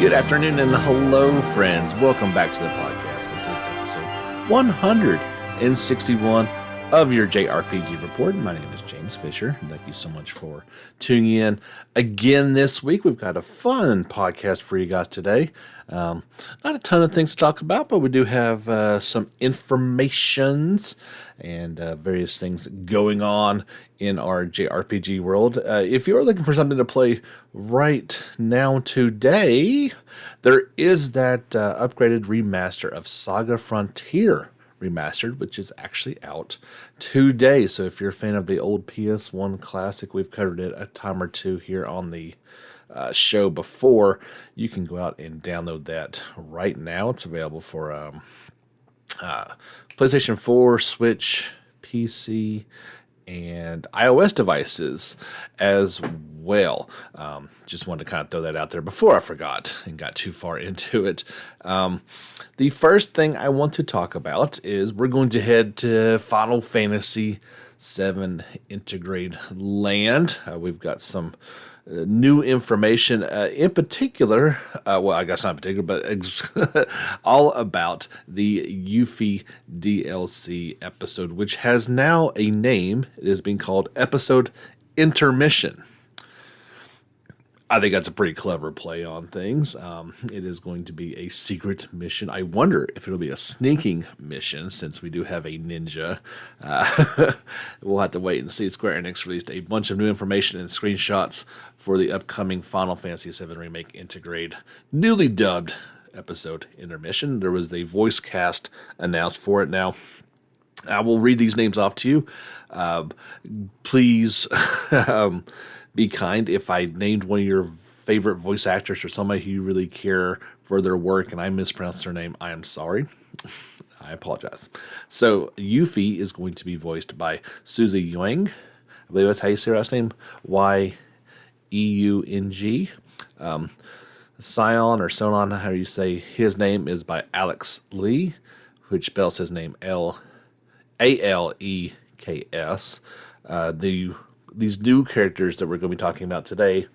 Good afternoon and hello, friends. Welcome back to the podcast. This is episode 161 of your JRPG Report. My name is James Fisher. Thank you so much for tuning in again this week. We've got a fun podcast for you guys today. Not a ton of things to talk about, but we do have some informations and various things going on in our JRPG world. If you're looking for something to play right now today, there is that upgraded remaster of Saga Frontier Remastered, which is actually out today. So if you're a fan of the old PS1 classic, we've covered it a time or two here on the show before. You can go out and download that right now. It's available for PlayStation 4, Switch, PC, and iOS devices as well. Just wanted to kind of throw that out there before I forgot and got too far into it. The first thing I want to talk about is we're going to head to Final Fantasy VII Intergrade land. We've got some new information, in particular, well, I guess not in particular, but all about the Yuffie DLC episode, which has now a name. It is being called Episode Intermission. I think that's a pretty clever play on things. It is going to be a secret mission. I wonder if it'll be a sneaking mission, since we do have a ninja. We'll have to wait and see. Square Enix released a bunch of new information and screenshots for the upcoming Final Fantasy VII Remake Intergrade, newly dubbed Episode Intermission. There was a voice cast announced for it now. I will read these names off to you. Please be kind if I named one of your favorite voice actors or somebody who you really care for their work and I mispronounced their name. I am sorry. I apologize. So Yuffie is going to be voiced by Suzy Yang. I believe that's how you say her last name. Yeung. Sion or Sonon, how do you say his name, is by Alex Lee, which spells his name Aleks. These new characters that we're going to be talking about today,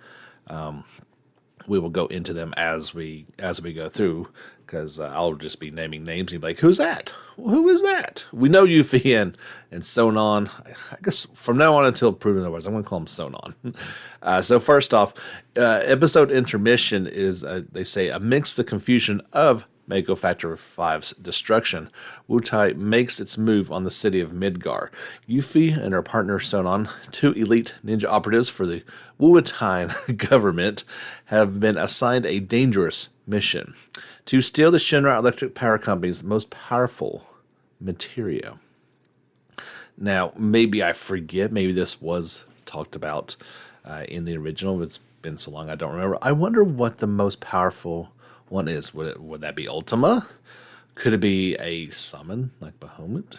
we will go into them as we go through, because I'll just be naming names and you'll be like, who's that? Who is that? We know Yuffie and Sonon. I guess from now on until proven otherwise, I'm going to call him Sonon. So first off, episode Intermission is, they say, amidst the confusion of Mako Factor 5's destruction, Wutai makes its move on the city of Midgar. Yuffie and her partner Sonon, two elite ninja operatives for the Wutai government, have been assigned a dangerous mission to steal the Shinra Electric Power Company's most powerful materia. Now, maybe I forget, maybe this was talked about in the original. It's been so long I don't remember. I wonder what the most powerful one is. Would that be Ultima? Could it be a summon like Bahamut?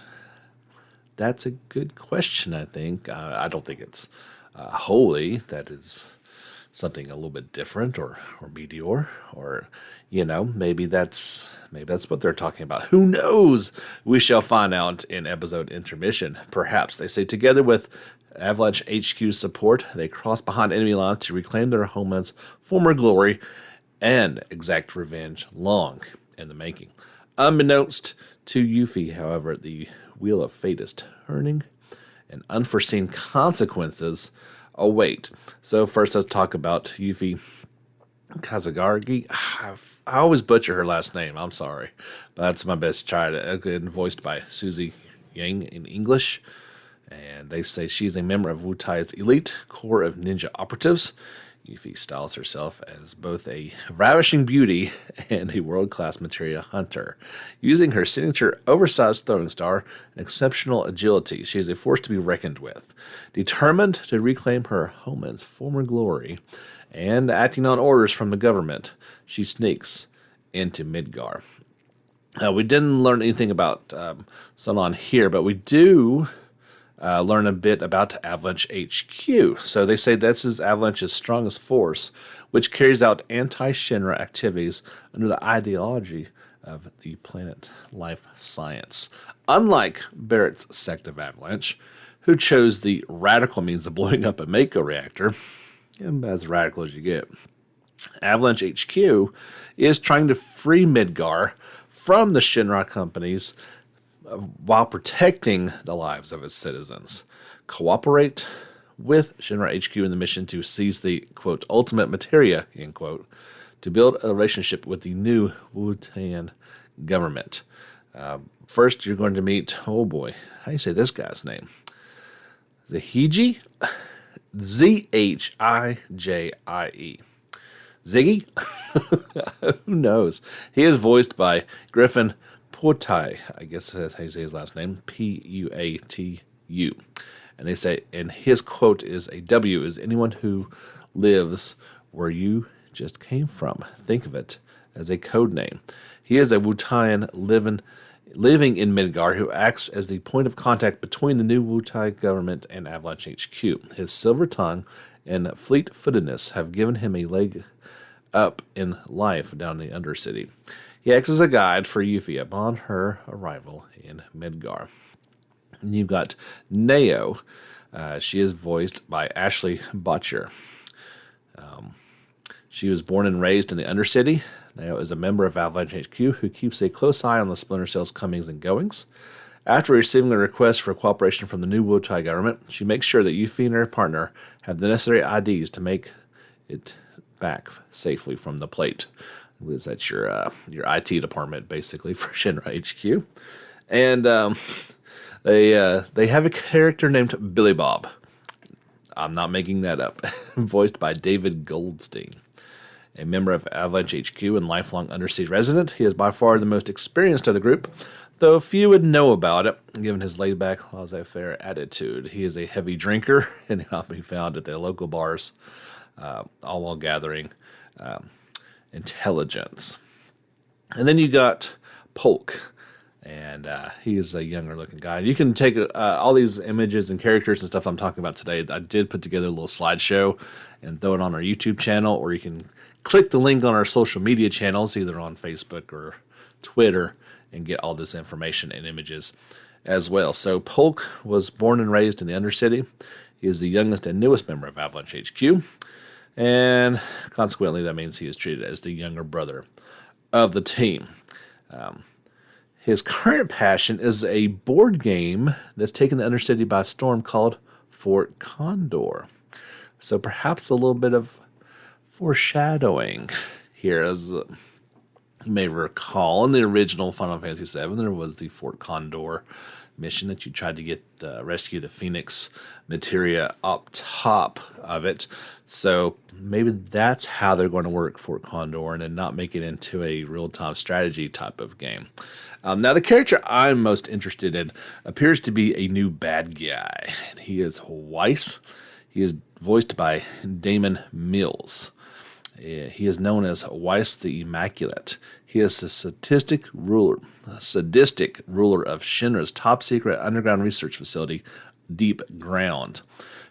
That's a good question, I think. I don't think it's holy. That is something a little bit different, or meteor, or maybe that's what they're talking about. Who knows? We shall find out in episode Intermission. Perhaps. They say together with Avalanche HQ's support, they cross behind enemy lines to reclaim their homeland's former glory and exact revenge long in the making. Unbeknownst to Yuffie, however, the wheel of fate is turning and unforeseen consequences await. So first, let's talk about Yuffie Kazagargi. I always butcher her last name. I'm sorry, but that's my best try. Voiced by Suzy Yang in English. And they say she's a member of Wutai's elite corps of ninja operatives. Yuffie styles herself as both a ravishing beauty and a world-class materia hunter. Using her signature oversized throwing star and exceptional agility, she is a force to be reckoned with. Determined to reclaim her homeland's former glory and acting on orders from the government, she sneaks into Midgar. We didn't learn anything about Sonon here, but we do learn a bit about Avalanche HQ. So they say this is Avalanche's strongest force, which carries out anti-Shinra activities under the ideology of the Planet Life Science. Unlike Barrett's sect of Avalanche, who chose the radical means of blowing up a Mako reactor, and as radical as you get, Avalanche HQ is trying to free Midgar from the Shinra companies while protecting the lives of its citizens. Cooperate with Shinra HQ in the mission to seize the, quote, ultimate materia, end quote, to build a relationship with the new Wutan government. First, you're going to meet, oh boy, how do you say this guy's name? Zahiji? Zhijie. Ziggy? Who knows? He is voiced by Griffin Puatai. I guess that's how you say his last name. Puatu. And they say, and his quote is, a W is anyone who lives where you just came from. Think of it as a code name. He is a Wutaian living in Midgar who acts as the point of contact between the new Wutai government and Avalanche HQ. His silver tongue and fleet-footedness have given him a leg up in life down in the Undercity. He acts as a guide for Yuffie upon her arrival in Midgar. And you've got Neo. She is voiced by Ashley Botcher. She was born and raised in the Undercity. Neo is a member of Avalanche HQ who keeps a close eye on the Splinter Cell's comings and goings. After receiving a request for cooperation from the new Wutai government, she makes sure that Yuffie and her partner have the necessary IDs to make it back safely from the plate. I believe that's your IT department, basically, for Shinra HQ. And they have a character named Billy Bob. I'm not making that up. Voiced by David Goldstein. A member of Avalanche HQ and lifelong Undercity resident, he is by far the most experienced of the group, though few would know about it, given his laid-back, laissez-faire attitude. He is a heavy drinker and cannot be found at the local bars, all while gathering intelligence. And then you got Polk, and he is a younger-looking guy. You can take all these images and characters and stuff I'm talking about today. I did put together a little slideshow and throw it on our YouTube channel, or you can click the link on our social media channels, either on Facebook or Twitter, and get all this information and images as well. So Polk was born and raised in the Undercity. He is the youngest and newest member of Avalanche HQ, and consequently that means he is treated as the younger brother of the team. His current passion is a board game that's taken the Undercity by storm called Fort Condor. So perhaps a little bit of foreshadowing here, as you may recall, in the original Final Fantasy VII, there was the Fort Condor mission that you tried to get rescue the Phoenix materia up top of it. So maybe that's how they're going to work Fort Condor and then not make it into a real-time strategy type of game. Now, the character I'm most interested in appears to be a new bad guy. He is Weiss. He is voiced by Damon Mills. He is known as Weiss the Immaculate. He is the sadistic ruler of Shinra's top-secret underground research facility, Deep Ground.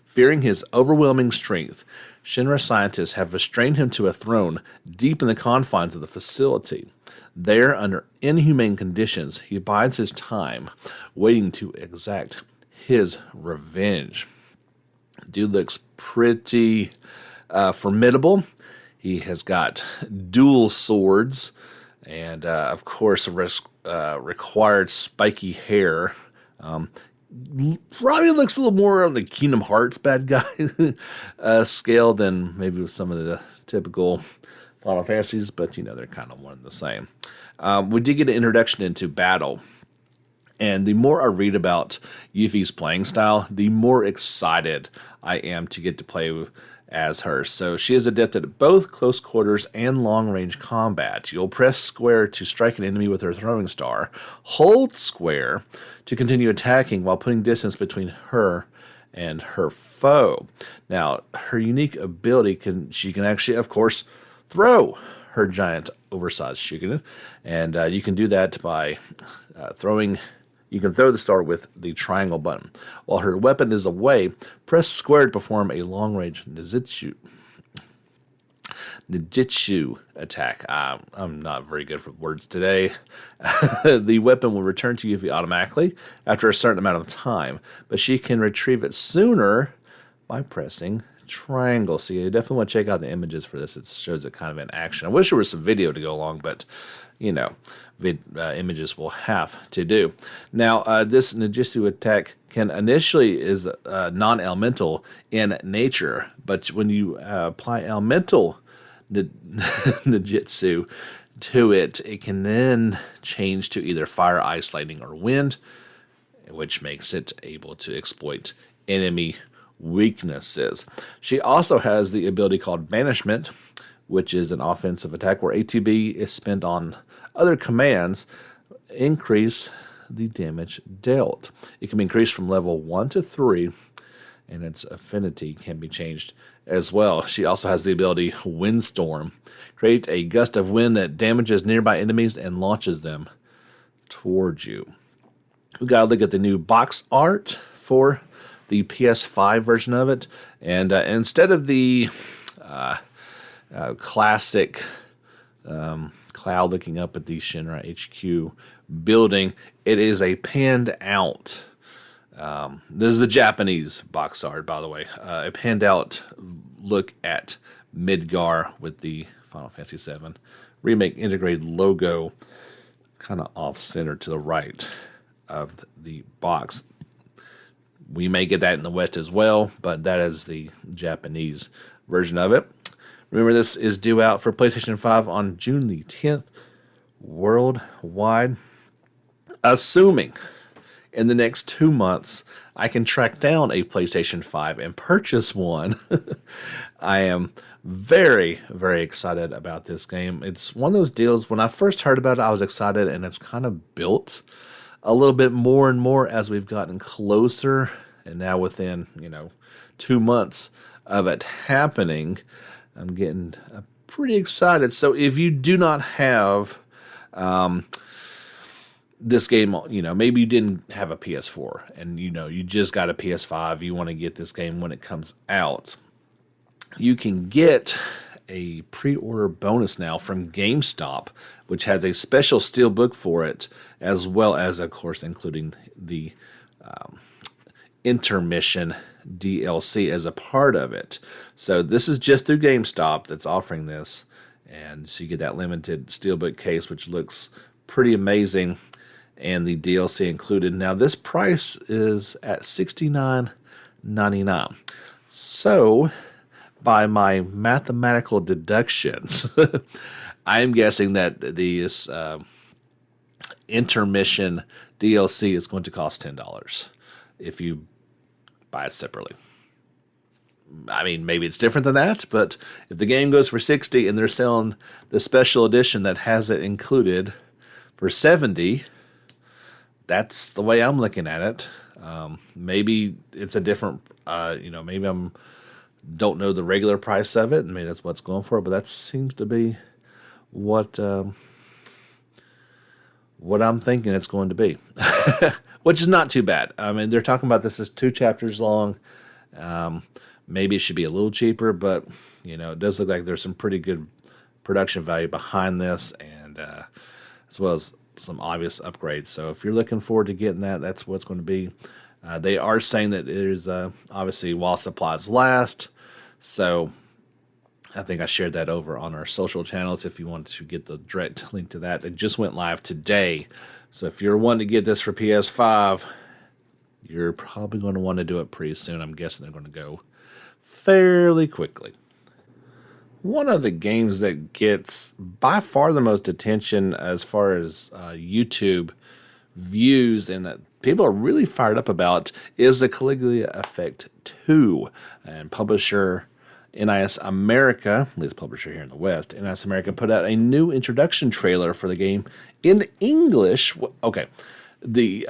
Fearing his overwhelming strength, Shinra scientists have restrained him to a throne deep in the confines of the facility. There, under inhumane conditions, he bides his time, waiting to exact his revenge. Dude looks pretty formidable. He has got dual swords and, of course, required spiky hair. Probably looks a little more on the Kingdom Hearts bad guy scale than maybe with some of the typical Final Fantasies, but, they're kind of one and the same. We did get an introduction into battle. And the more I read about Yuffie's playing style, the more excited I am to get to play as her. So she is adept at both close quarters and long-range combat. You'll press square to strike an enemy with her throwing star, hold square to continue attacking while putting distance between her and her foe. Now, her unique ability she can actually, of course, throw her giant oversized shuriken, and you can do that by throwing. You can throw the star with the triangle button. While her weapon is away, press square to perform a long-range ninjutsu attack. I'm not very good for words today. The weapon will return to Yuffie automatically after a certain amount of time, but she can retrieve it sooner by pressing triangle. So you definitely want to check out the images for this. It shows it kind of in action. I wish there was some video to go along, but you know, images will have to do. Now, this Ninjutsu attack can initially is non-elemental in nature, but when you apply elemental Ninjutsu to it, it can then change to either fire, ice, lightning, or wind, which makes it able to exploit enemy weaknesses. She also has the ability called Banishment, which is an offensive attack where ATB is spent on other commands, increase the damage dealt. It can be increased from level 1 to 3, and its affinity can be changed as well. She also has the ability Windstorm. Create a gust of wind that damages nearby enemies and launches them towards you. We got to look at the new box art for the PS5 version of it, and instead of the classic cloud looking up at the Shinra HQ building, it is a panned out. This is the Japanese box art, by the way. A panned out look at Midgar with the Final Fantasy VII Remake Intergrade logo kind of off center to the right of the box. We may get that in the West as well, but that is the Japanese version of it. Remember, this is due out for PlayStation 5 on June the 10th worldwide. Assuming in the next 2 months I can track down a PlayStation 5 and purchase one, I am very, very excited about this game. It's one of those deals, when I first heard about it, I was excited, and it's kind of built a little bit more and more as we've gotten closer, and now within 2 months of it happening, I'm getting pretty excited. So if you do not have this game, maybe you didn't have a PS4 and you just got a PS5, you want to get this game when it comes out, you can get a pre-order bonus now from GameStop, which has a special steelbook for it, as well as, of course, including the INTERmission DLC as a part of it. So this is just through GameStop that's offering this, and so you get that limited steelbook case, which looks pretty amazing, and the DLC included. Now this price is at $69.99. So by my mathematical deductions, I'm guessing that this INTERmission DLC is going to cost $10 if you buy it separately. I mean, maybe it's different than that, but if the game goes for $60 and they're selling the special edition that has it included for $70, that's the way I'm looking at it. Maybe it's a different, maybe don't know the regular price of it, and maybe that's what's going for, but that seems to be what I'm thinking it's going to be, which is not too bad. I mean, they're talking about this as 2 chapters long. Maybe it should be a little cheaper, but it does look like there's some pretty good production value behind this, and as well as some obvious upgrades. So if you're looking forward to getting that, that's what it's going to be. They are saying that it is obviously while supplies last. So I think I shared that over on our social channels if you want to get the direct link to that. It just went live today. So if you're wanting to get this for PS5, you're probably going to want to do it pretty soon. I'm guessing they're going to go fairly quickly. One of the games that gets by far the most attention as far as YouTube views and that people are really fired up about is the Caligula Effect 2. And publisher NIS America, at least publisher here in the West, NIS America put out a new introduction trailer for the game in English. Okay, the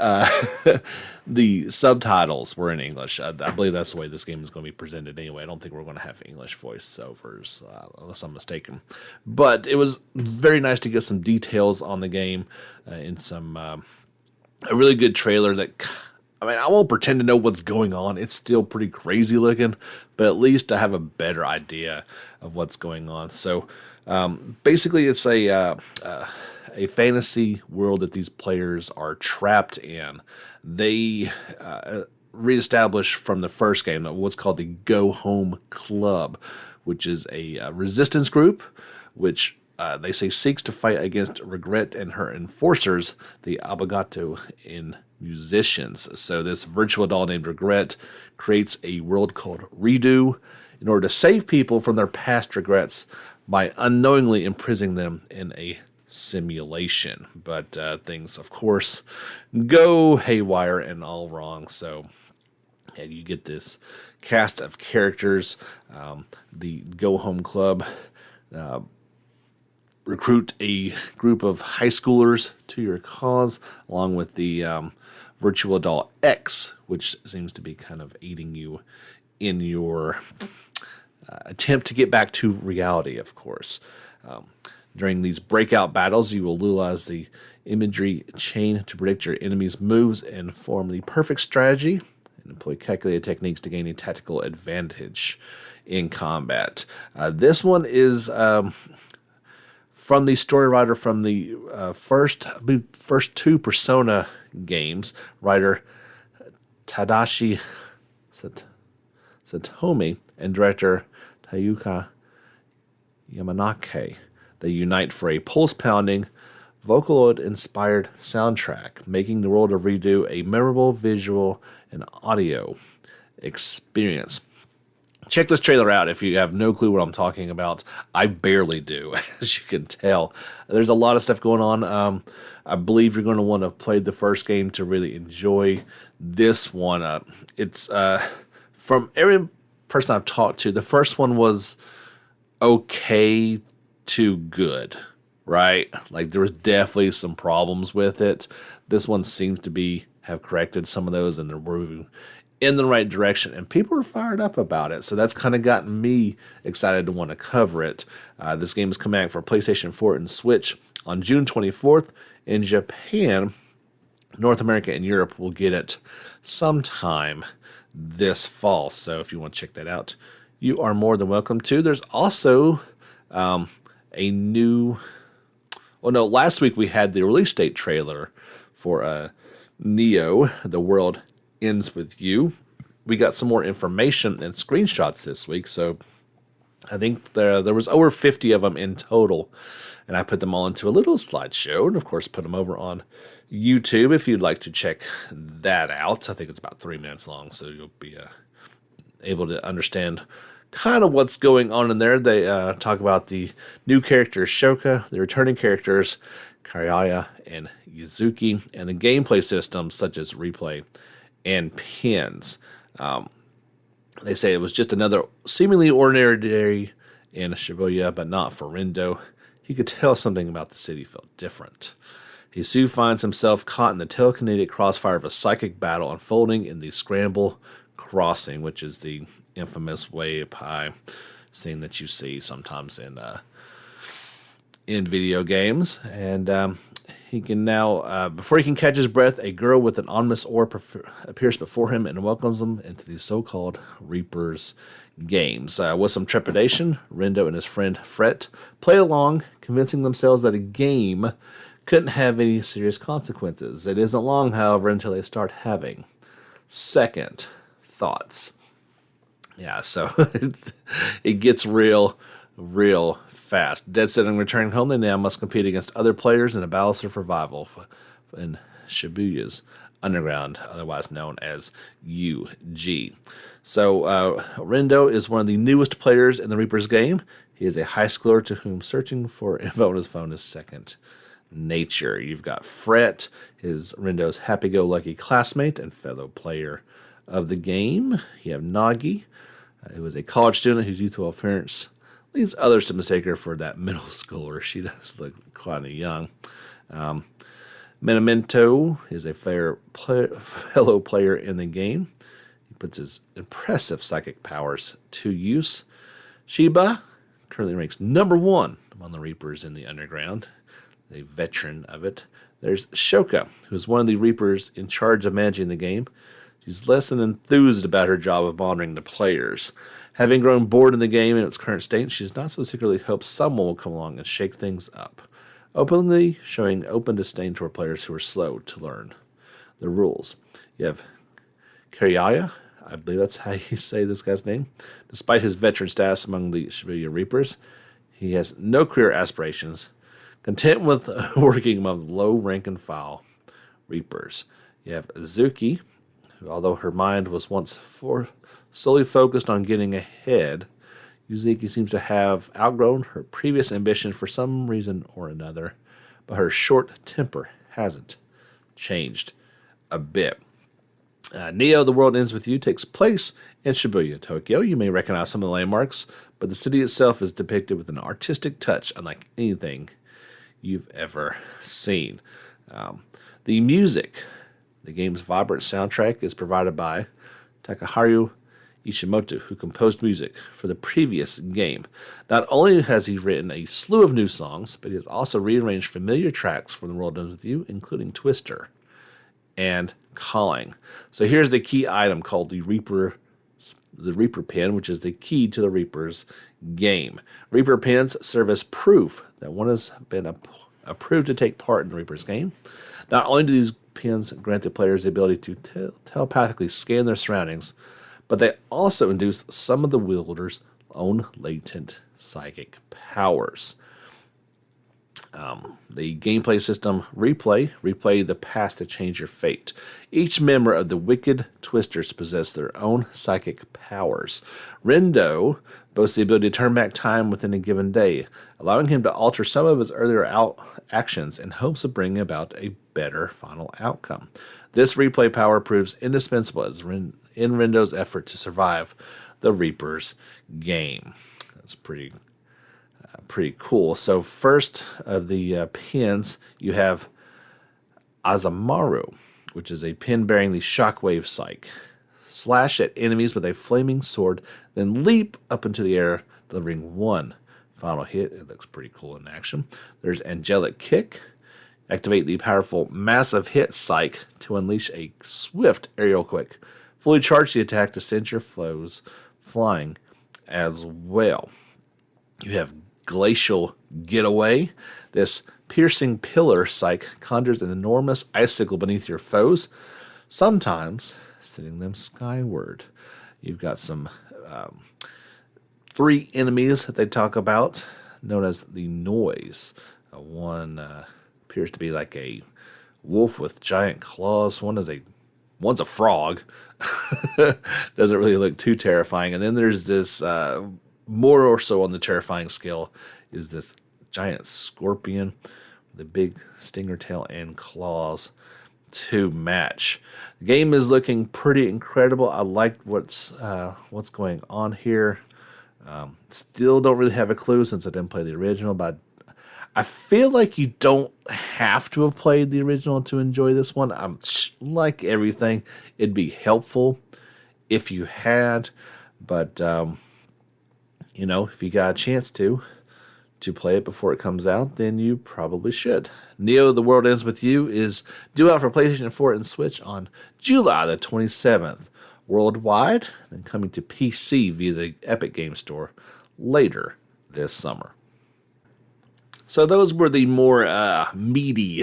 the subtitles were in English. I believe that's the way this game is going to be presented anyway. I don't think we're going to have English voiceovers, unless I'm mistaken. But it was very nice to get some details on the game and some a really good trailer that, I mean, I won't pretend to know what's going on. It's still pretty crazy looking, but at least I have a better idea of what's going on. So basically it's a fantasy world that these players are trapped in. They reestablished from the first game, what's called the Go Home Club, which is a resistance group, which they say seeks to fight against Regret and her enforcers, the Abogato in musicians. So this virtual doll named Regret creates a world called Redo in order to save people from their past regrets by unknowingly imprisoning them in a simulation. But things, of course, go haywire and all wrong. So yeah, you get this cast of characters. The Go Home Club recruit a group of high schoolers to your cause, along with the Virtual Doll X, which seems to be kind of aiding you in your attempt to get back to reality, of course. During these breakout battles, you will utilize the imagery chain to predict your enemy's moves and form the perfect strategy, and employ calculated techniques to gain a tactical advantage in combat. This one is from the story writer from the first two Persona games, writer Tadashi Satomi and director Tayuka Yamanake. They unite for a pulse-pounding, Vocaloid-inspired soundtrack, making the world of Redo a memorable visual and audio experience. Check this trailer out if you have no clue what I'm talking about. I barely do, as you can tell. There's a lot of stuff going on. I believe you're going to want to play the first game to really enjoy this one. It's from every person I've talked to, the first one was okay to good, right? Like there was definitely some problems with it. This one seems to have corrected some of those, and they're moving in the right direction, and people are fired up about it. So that's kind of gotten me excited to want to cover it. This game is coming out for PlayStation 4 and Switch on June 24th. In Japan, North America, and Europe will get it sometime this fall. So if you want to check that out, you are more than welcome to. There's also a new... Well, no, last week we had the release date trailer for Neo, The World Ends With You. We got some more information and screenshots this week, so I think there was over 50 of them in total, and I put them all into a little slideshow, and of course put them over on YouTube if you'd like to check that out. I think it's about 3 minutes long, so you'll be able to understand kind of what's going on in there. They talk about the new characters Shoka, the returning characters Kariya and Yuzuki, and the gameplay systems such as replay and pins. They say it was just another seemingly ordinary day in Shibuya, but not for Rendo. He could tell something about the city felt different. He soon finds himself caught in the telekinetic crossfire of a psychic battle unfolding in the Scramble Crossing, which is the infamous way pie scene that you see sometimes in video games. And he can now, before he can catch his breath, a girl with an ominous orb appears before him and welcomes him into the so-called Reaper's games. With some trepidation, Rendo and his friend Fret play along, convincing themselves that a game couldn't have any serious consequences. It isn't long, however, until they start having second thoughts. Yeah, so it gets real fast. Dead set on returning home, they now must compete against other players in a battle for survival in Shibuya's underground, otherwise known as UG. So Rendo is one of the newest players in the Reaper's game. He is a high schooler to whom searching for info on his phone is second nature. You've got Fret, Rendo's happy-go-lucky classmate and fellow player of the game. You have Nagi, who is a college student whose youthful appearance leads others to mistake her for that middle schooler. She does look quite young. Minamento is a fellow player in the game. He puts his impressive psychic powers to use. Shiba currently ranks number 1 among the Reapers in the underground, a veteran of it. There's Shoka, who is one of the Reapers in charge of managing the game. She's less than enthused about her job of monitoring the players. Having grown bored in the game in its current state, she's not so secretly hopes someone will come along and shake things up, openly showing open disdain toward players who are slow to learn the rules. You have Karyaya, I believe that's how you say this guy's name. Despite his veteran status among the Shibuya Reapers, he has no career aspirations, content with working among low rank and file Reapers. You have Azuki, who, although her mind was once solely focused on getting ahead, Yuzuki seems to have outgrown her previous ambition for some reason or another, but her short temper hasn't changed a bit. Neo, The World Ends With You takes place in Shibuya, Tokyo. You may recognize some of the landmarks, but the city itself is depicted with an artistic touch unlike anything you've ever seen. The music, the game's vibrant soundtrack, is provided by Takaharu Ishimoto, who composed music for the previous game. Not only has he written a slew of new songs, but he has also rearranged familiar tracks from The World Ends With You, including Twister and Calling. So here's the key item called the Reaper Pin, which is the key to the Reaper's game. Reaper Pins serve as proof that one has been approved to take part in the Reaper's game. Not only do these pins grant the players the ability to telepathically scan their surroundings, but they also induce some of the wielder's own latent psychic powers. The gameplay system replay the past to change your fate. Each member of the Wicked Twisters possess their own psychic powers. Rendo boasts the ability to turn back time within a given day, allowing him to alter some of his earlier actions in hopes of bringing about a better final outcome. This replay power proves indispensable in Rendo's effort to survive the Reaper's game. That's pretty cool. So first of the pins, you have Azamaru, which is a pin bearing the Shockwave Psyche. Slash at enemies with a flaming sword, then leap up into the air, delivering one final hit. It looks pretty cool in action. There's Angelic Kick. Activate the powerful Massive Hit Psyche to unleash a swift aerial quick. Fully charge the attack to send your foes flying as well. You have Glacial Getaway. This piercing pillar psyche conjures an enormous icicle beneath your foes, sometimes sending them skyward. You've got some 3 enemies that they talk about, known as the Noise. One appears to be like a wolf with giant claws. One's a frog. Doesn't really look too terrifying. And then there's this more or so on the terrifying scale is this giant scorpion with a big stinger tail and claws to match. The game is looking pretty incredible. I like what's going on here. Still don't really have a clue since I didn't play the original, but I feel like you don't have to have played the original to enjoy this one. Like everything, it'd be helpful if you had, but if you got a chance to play it before it comes out, then you probably should. Neo, The World Ends With You is due out for PlayStation 4 and Switch on July the 27th worldwide, then coming to PC via the Epic Game Store later this summer. So those were the more meaty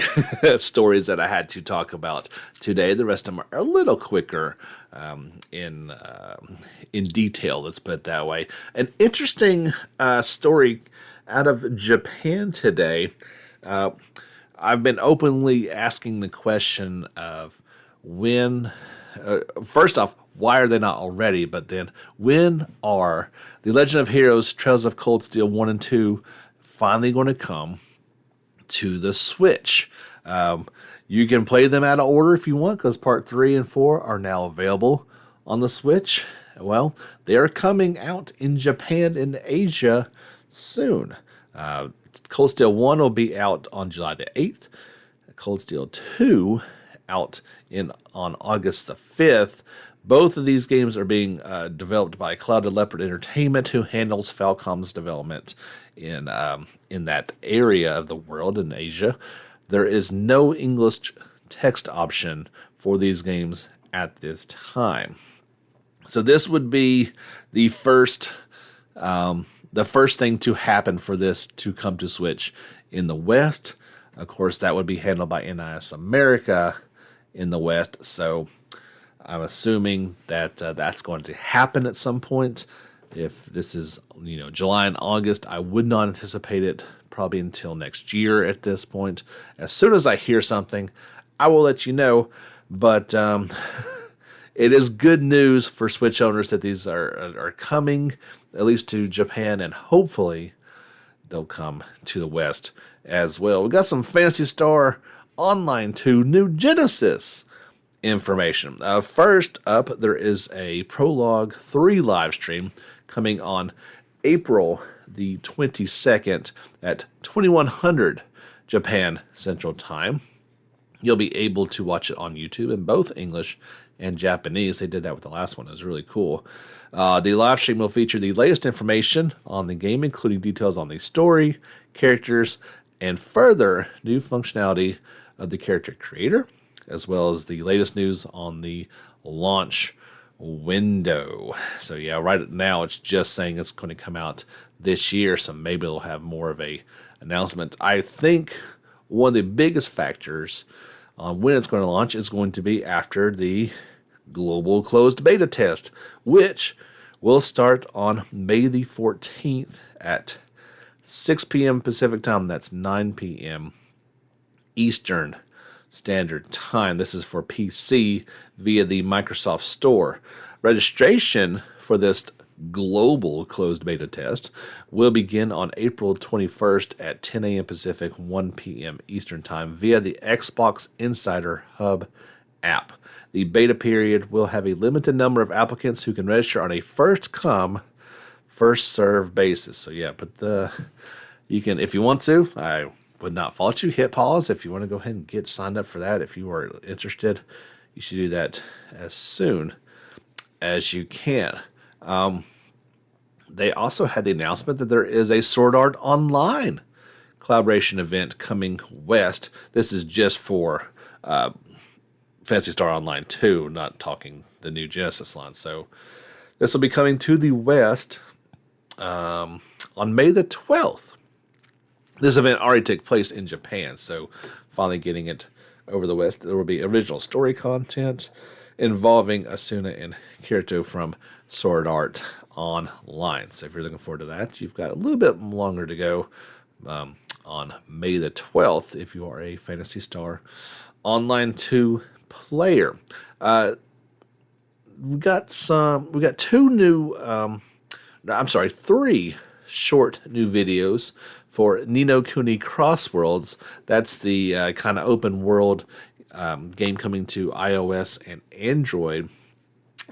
stories that I had to talk about today. The rest of them are a little quicker in detail, let's put it that way. An interesting story out of Japan today. I've been openly asking the question of when, first off, why are they not already? But then, when are The Legend of Heroes Trails of Cold Steel 1 and 2 finally going to come to the Switch? You can play them out of order if you want, because Part 3 and 4 are now available on the Switch. Well, they are coming out in Japan and Asia soon. Cold Steel 1 will be out on July the 8th. Cold Steel 2 out on August the 5th. Both of these games are being developed by Clouded Leopard Entertainment, who handles Falcom's development in that area of the world in Asia. There is no English text option for these games at this time. So this would be the first thing to happen for this to come to Switch in the West. Of course, that would be handled by NIS America in the West. So I'm assuming that that's going to happen at some point. If this is, July and August, I would not anticipate it probably until next year at this point. As soon as I hear something, I will let you know. But it is good news for Switch owners that these are coming, at least to Japan, and hopefully they'll come to the West as well. We got some Phantasy Star Online 2 New Genesis information. First up, there is a Prologue 3 live stream coming on April the 22nd at 2100 Japan Central Time. You'll be able to watch it on YouTube in both English and Japanese. They did that with the last one. It was really cool. The live stream will feature the latest information on the game, including details on the story, characters, and further new functionality of the character creator, as well as the latest news on the launch window. So yeah, right now it's just saying it's going to come out this year, so maybe it'll have more of a announcement. I think one of the biggest factors on when it's going to launch is going to be after the global closed beta test, which will start on May the 14th at 6 p.m. Pacific time. That's 9 p.m. Eastern Standard Time. This is for PC via the Microsoft Store. Registration for this global closed beta test will begin on April 21st at 10 a.m. Pacific, 1 p.m. Eastern Time via the Xbox Insider Hub app. The beta period will have a limited number of applicants who can register on a first-come, first-served basis. So yeah, but you can, if you want to, I would not fault you, hit pause if you want to go ahead and get signed up for that. If you are interested, you should do that as soon as you can. They also had the announcement that there is a Sword Art Online collaboration event coming west. This is just for Phantasy Star Online 2, not talking the new Genesis line. So this will be coming to the west on May the 12th. This event already took place in Japan, so finally getting it over the west. There will be original story content involving Asuna and Kirito from Sword Art Online. So if you're looking forward to that, you've got a little bit longer to go on May the 12th if you are a Phantasy Star Online 2 player. We got three short new videos for Ni no Kuni Crossworlds. That's the kind of open world game coming to iOS and Android.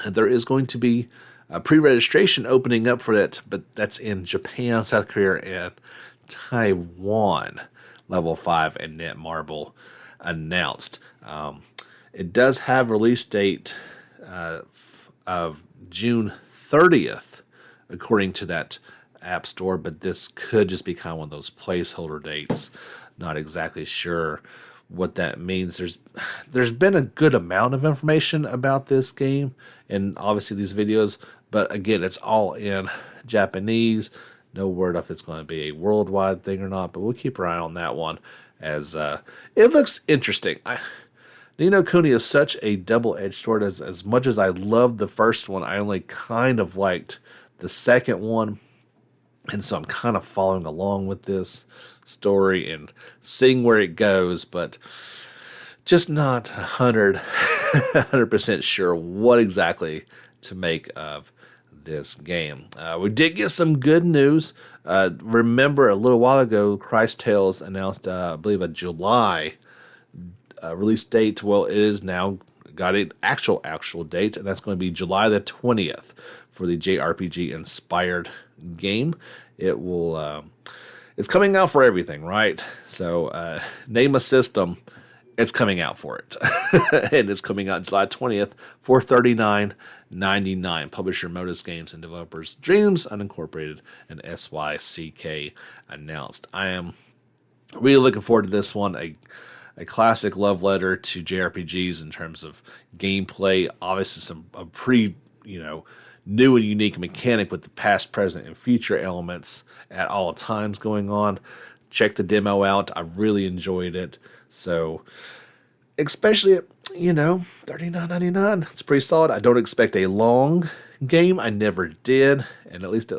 And there is going to be a pre-registration opening up for that, but that's in Japan, South Korea, and Taiwan. Level 5 and Netmarble announced. It does have release date of June 30th, according to that App Store, but this could just be kind of one of those placeholder dates. Not exactly sure what that means. There's been a good amount of information about this game, and obviously these videos, but again, it's all in Japanese. No word if it's going to be a worldwide thing or not, but we'll keep our eye on that one, as it looks interesting. Ni no Kuni is such a double-edged sword. As much as I loved the first one, I only kind of liked the second one. And so I'm kind of following along with this story and seeing where it goes, but just not 100% sure what exactly to make of this game. We did get some good news. Remember a little while ago, Christ Tales announced, I believe, a July release date. Well, it is now got an actual date, and that's going to be July the 20th for the JRPG inspired game. It will it's coming out for everything, right? So name a system, it's coming out for it. And it's coming out July 20th for $39.99. Publisher Modus Games and developers Dreams Unincorporated and SYCK announced. I am really looking forward to this one. A classic love letter to JRPGs in terms of gameplay. Obviously a pretty, new and unique mechanic with the past, present, and future elements at all times going on. Check the demo out. I really enjoyed it. So especially at, $39.99. It's pretty solid. I don't expect a long game. I never did, and at least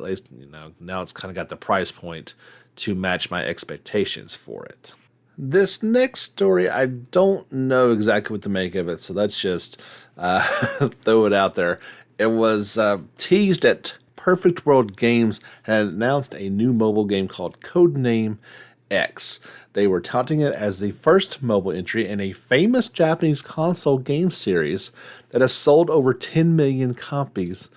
now it's kind of got the price point to match my expectations for it. This next story, I don't know exactly what to make of it, so let's just throw it out there. It was teased at Perfect World Games had announced a new mobile game called Codename X. They were touting it as the first mobile entry in a famous Japanese console game series that has sold over 10 million copies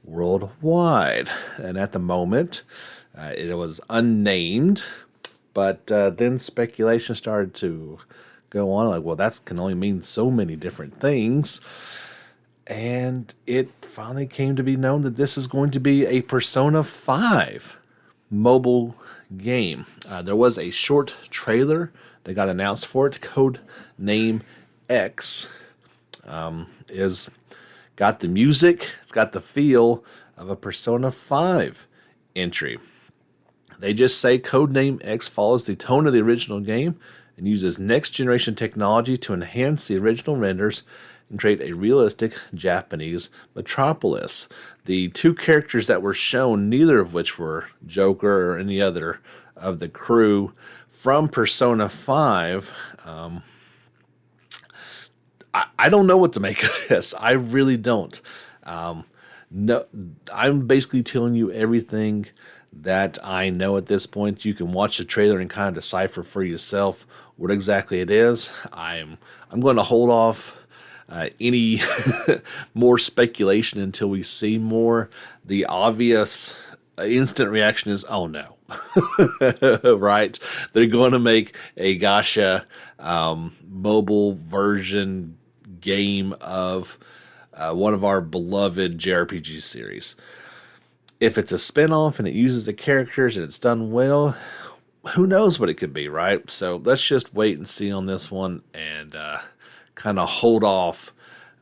worldwide. And at the moment, it was unnamed, but then speculation started to go on, like, well, that can only mean so many different things. And it finally came to be known that this is going to be a Persona 5 mobile game. There was a short trailer that got announced for it. Code Name X is got the music, it's got the feel of a Persona 5 entry. They just say Codename X follows the tone of the original game and uses next generation technology to enhance the original renders and create a realistic Japanese metropolis. The two characters that were shown, neither of which were Joker or any other of the crew from Persona 5, I don't know what to make of this. I really don't. No, I'm basically telling you everything that I know at this point. You can watch the trailer and kind of decipher for yourself what exactly it is. I'm going to hold off any more speculation until we see more. The obvious instant reaction is, oh no. Right? They're going to make a gacha mobile version game of one of our beloved JRPG series. If it's a spin-off and it uses the characters and it's done well, who knows what it could be, right? So let's just wait and see on this one and kind of hold off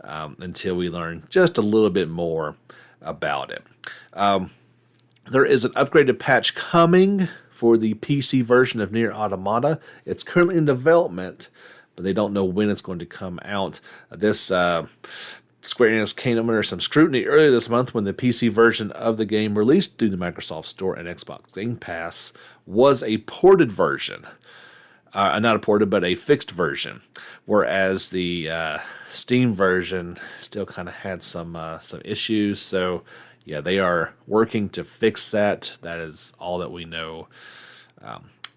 until we learn just a little bit more about it. There is an upgraded patch coming for the PC version of Nier Automata. It's currently in development, but they don't know when it's going to come out. This Square Enix came under some scrutiny earlier this month when the PC version of the game released through the Microsoft Store and Xbox Game Pass was a ported version. Not a ported, but a fixed version. Whereas the Steam version still kind of had some issues. So, yeah, they are working to fix that. That is all that we know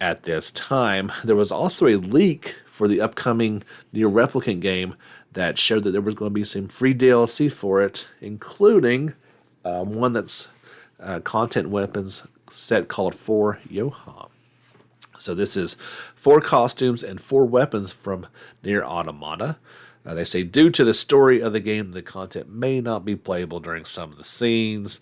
at this time. There was also a leak for the upcoming Nier Replicant game that showed that there was going to be some free DLC for it, including one that's content weapons set called 4 Yoham. So this is 4 costumes and 4 weapons from Nier Automata. They say due to the story of the game, the content may not be playable during some of the scenes.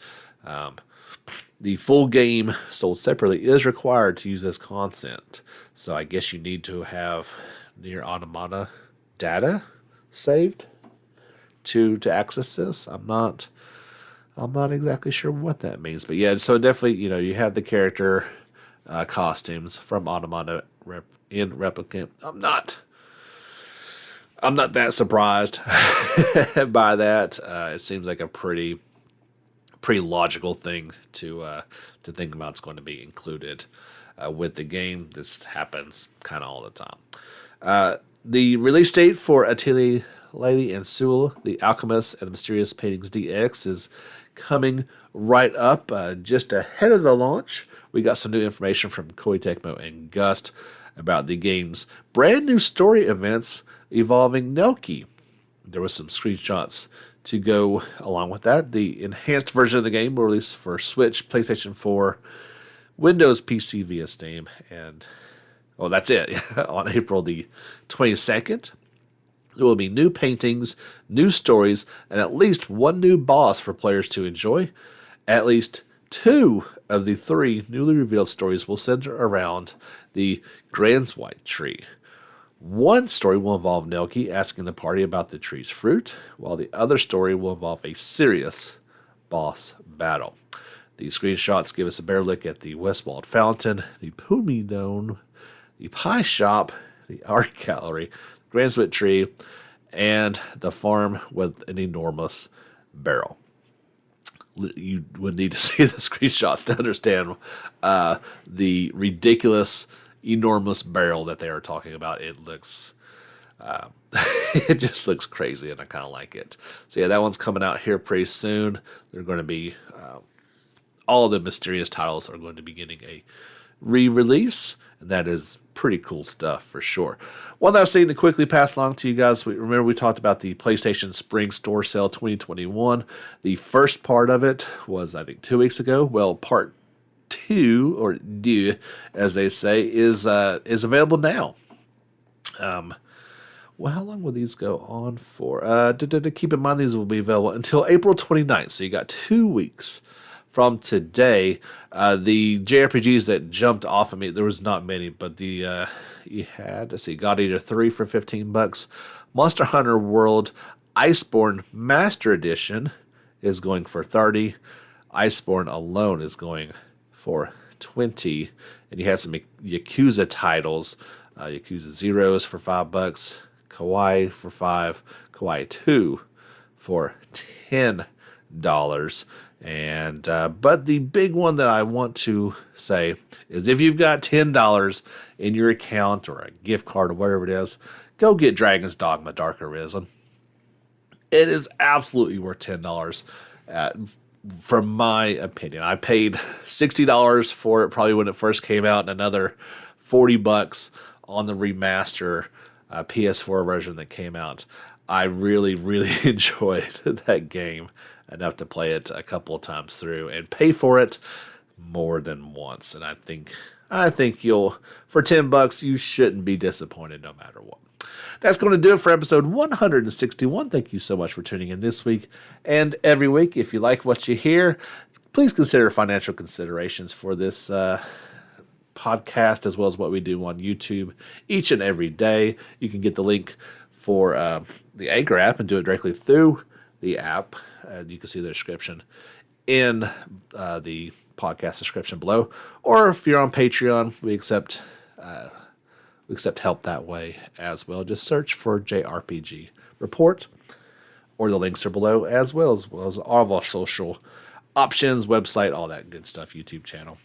The full game sold separately is required to use this content. So I guess you need to have Nier Automata data saved to access this. I'm not exactly sure what that means, but yeah. So definitely, you have the character costumes from Automata in Replicant. I'm not that surprised by that. It seems like a pretty logical thing to think about. It's going to be included with the game. This happens kind of all the time. The release date for Atelier Lady and Sewell, The Alchemist and the Mysterious Paintings DX is coming right up just ahead of the launch. We got some new information from Koei Tecmo and Gust about the game's brand new story events involving Nelky. There was some screenshots to go along with that. The enhanced version of the game will release for Switch, PlayStation 4, Windows PC via Steam, and that's it. On April the 22nd, there will be new paintings, new stories, and at least one new boss for players to enjoy. At least 2 of the 3 newly revealed stories will center around the Granswhite tree. One story will involve Nelky asking the party about the tree's fruit, while the other story will involve a serious boss battle. The screenshots give us a better look at the Westwalled Fountain, the Pumi Dome, the Pie Shop, the Art Gallery, Granite Tree, and the farm with an enormous barrel. You would need to see the screenshots to understand the ridiculous, enormous barrel that they are talking about. It looks, it just looks crazy, and I kind of like it. So yeah, that one's coming out here pretty soon. They're going to be, all the mysterious titles are going to be getting a re-release, and that is pretty cool stuff for sure. One last thing to quickly pass along to you guys. Remember we talked about the PlayStation Spring Store Sale 2021. The first part of it was, I think, 2 weeks ago. Well, part 2, or deux, as they say, is available now. Well, how long will these go on for? Keep in mind these will be available until April 29th, so you got 2 weeks from today. The JRPGs that jumped off of me, there was not many, but the you had, let's see, God Eater 3 for $15. Monster Hunter World Iceborne Master Edition is going for $30. Iceborne alone is going for $20. And you had some Yakuza titles. Yakuza 0 is for $5. Kawaii for $5. Kawaii 2 for $10. And but the big one that I want to say is, if you've got $10 in your account or a gift card or whatever it is, go get Dragon's Dogma Dark Arisen. It is absolutely worth $10, from my opinion. I paid $60 for it probably when it first came out, and another $40 on the remaster PS4 version that came out. I really, really enjoyed that game enough to play it a couple of times through and pay for it more than once. And I think you'll, for $10, you shouldn't be disappointed no matter what. That's going to do it for episode 161. Thank you so much for tuning in this week and every week. If you like what you hear, please consider financial considerations for this podcast, as well as what we do on YouTube each and every day. You can get the link for the Anchor app and do it directly through the app. You can see the description in the podcast description below. Or if you're on Patreon, we accept help that way as well. Just search for JRPG Report, or the links are below, as well as all of our social options, website, all that good stuff, YouTube channel.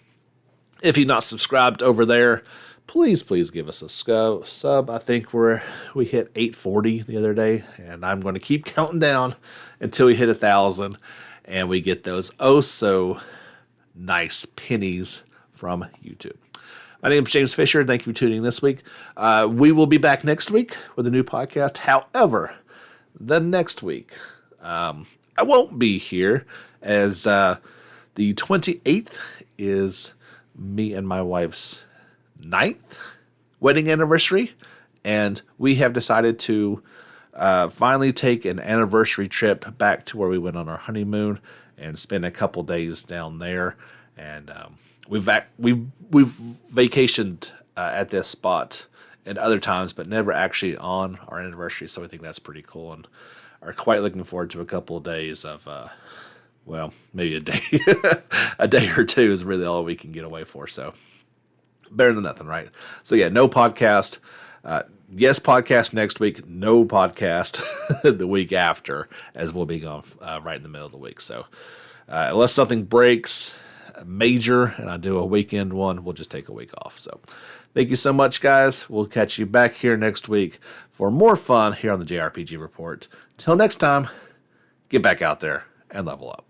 If you're not subscribed over there, please give us a sub. I think we hit 840 the other day, and I'm going to keep counting down until we hit 1,000, and we get those oh so nice pennies from YouTube. My name is James Fisher. Thank you for tuning in this week. We will be back next week with a new podcast. However, the next week, I won't be here, as the 28th is me and my wife's 9th wedding anniversary, and we have decided to finally take an anniversary trip back to where we went on our honeymoon and spend a couple days down there. And we've vacationed at this spot at other times, but never actually on our anniversary. So I think that's pretty cool, and are quite looking forward to a couple of days of well, maybe a day a day or two is really all we can get away for. So better than nothing, right? So yeah, no podcast. Yes, podcast next week. No podcast the week after, as we'll be gone right in the middle of the week. So unless something breaks major and I do a weekend one, we'll just take a week off. So thank you so much, guys. We'll catch you back here next week for more fun here on the JRPG Report. Till next time, get back out there and level up.